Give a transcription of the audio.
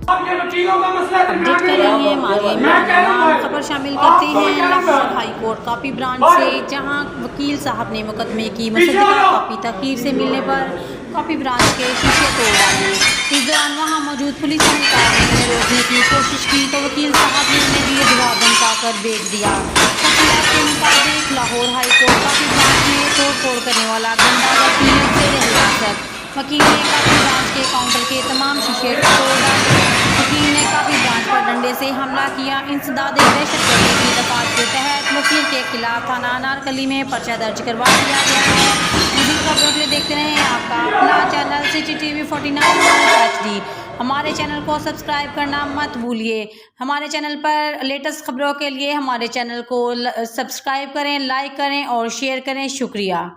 Update कर रही हैं हमारे तमाम खबर शामिल करते हैं Lahore high court copy branch से, जहां वकील साहब ने मुकदमे की मुसद्दका कॉपी तखीर से मिलने पर कॉपी ब्रांच के शीशे तोड़ डाले। इस दौरान वहां मौजूद पुलिस एहलकार ने उन्हें रोकने की कोशिश की तो वकील साहब ने उन्हें भी जवाब धमकाकर भेज दिया। तफसीलात के मुताबिक Lahore high court copy branch में तोड़ फोड़ करने वाला गंदा वकील वकील ने कॉपी ब्रांच के काउंटर के तमाम शीशे तोड़ डाले। वकील ने कॉपी ब्रांच पर डंडे से हमला किया। इंसदाद दहशतगर्दी की दफात के तहत वकील के खिलाफ थाना अनारकली में पर्चा दर्ज करवा दिया गया है। मज़ीद खबरों के लिए देखते रहें आपका अपना चैनल CCTV 49 HD। हमारे चैनल को सब्सक्राइब करना मत भूलिए। हमारे चैनल पर लेटेस्ट खबरों के लिए हमारे चैनल को सब्सक्राइब करें, लाइक करें और शेयर करें। शुक्रिया।